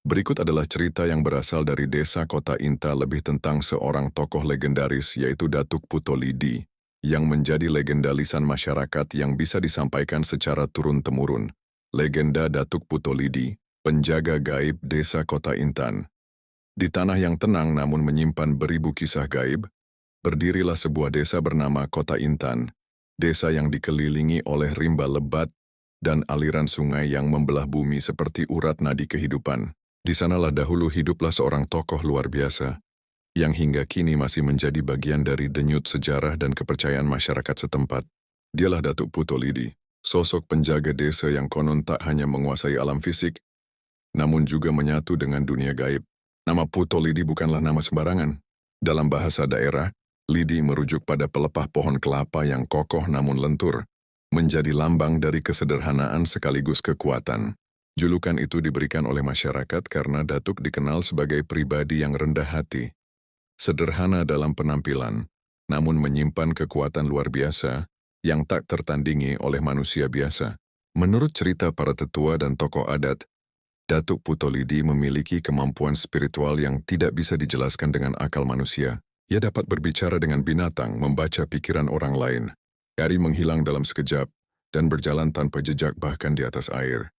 Berikut adalah cerita yang berasal dari desa Kota Inta lebih tentang seorang tokoh legendaris yaitu Datuk Putolidi, yang menjadi legenda lisan masyarakat yang bisa disampaikan secara turun-temurun. Legenda Datuk Putolidi, penjaga gaib desa Kota Intan. Di tanah yang tenang namun menyimpan beribu kisah gaib, berdirilah sebuah desa bernama Kota Intan, desa yang dikelilingi oleh rimba lebat dan aliran sungai yang membelah bumi seperti urat nadi kehidupan. Di sanalah dahulu hiduplah seorang tokoh luar biasa, yang hingga kini masih menjadi bagian dari denyut sejarah dan kepercayaan masyarakat setempat. Dialah Datuk Putolidi, sosok penjaga desa yang konon tak hanya menguasai alam fisik, namun juga menyatu dengan dunia gaib. Nama Putolidi bukanlah nama sembarangan. Dalam bahasa daerah, lidi merujuk pada pelepah pohon kelapa yang kokoh namun lentur, menjadi lambang dari kesederhanaan sekaligus kekuatan. Julukan itu diberikan oleh masyarakat karena Datuk dikenal sebagai pribadi yang rendah hati, sederhana dalam penampilan, namun menyimpan kekuatan luar biasa yang tak tertandingi oleh manusia biasa. Menurut cerita para tetua dan tokoh adat, Datuk Putolidi memiliki kemampuan spiritual yang tidak bisa dijelaskan dengan akal manusia. Ia dapat berbicara dengan binatang, membaca pikiran orang lain, dari menghilang dalam sekejap, dan berjalan tanpa jejak bahkan di atas air.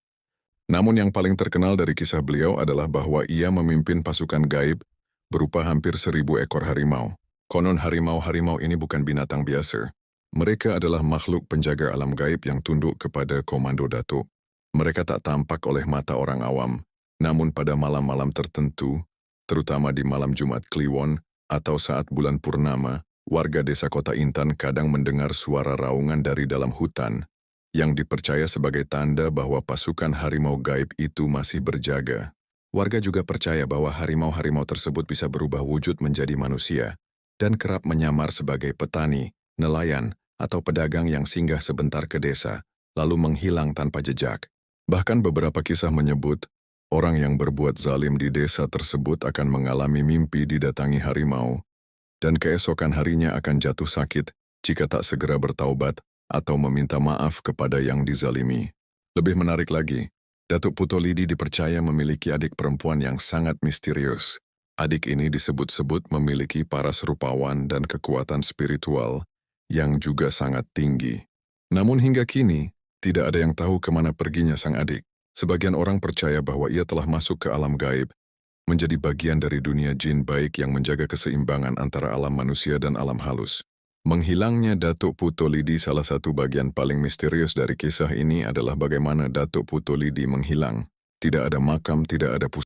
Namun yang paling terkenal dari kisah beliau adalah bahwa ia memimpin pasukan gaib berupa hampir 1.000 ekor harimau. Konon harimau-harimau ini bukan binatang biasa. Mereka adalah makhluk penjaga alam gaib yang tunduk kepada komando Datuk. Mereka tak tampak oleh mata orang awam, namun pada malam-malam tertentu, terutama di malam Jumat Kliwon atau saat bulan purnama, warga desa Kota Intan kadang mendengar suara raungan dari dalam hutan, yang dipercaya sebagai tanda bahwa pasukan harimau gaib itu masih berjaga. Warga juga percaya bahwa harimau-harimau tersebut bisa berubah wujud menjadi manusia, dan kerap menyamar sebagai petani, nelayan, atau pedagang yang singgah sebentar ke desa, lalu menghilang tanpa jejak. Bahkan beberapa kisah menyebut, orang yang berbuat zalim di desa tersebut akan mengalami mimpi didatangi harimau, dan keesokan harinya akan jatuh sakit jika tak segera bertaubat atau meminta maaf kepada yang dizalimi. Lebih menarik lagi, Datuk Putolidi dipercaya memiliki adik perempuan yang sangat misterius. Adik ini disebut-sebut memiliki paras rupawan dan kekuatan spiritual yang juga sangat tinggi. Namun hingga kini, tidak ada yang tahu kemana perginya sang adik. Sebagian orang percaya bahwa ia telah masuk ke alam gaib, menjadi bagian dari dunia jin baik yang menjaga keseimbangan antara alam manusia dan alam halus. Menghilangnya Datuk Putolidi, salah satu bagian paling misterius dari kisah ini adalah bagaimana Datuk Putolidi menghilang. Tidak ada makam, tidak ada pusaka.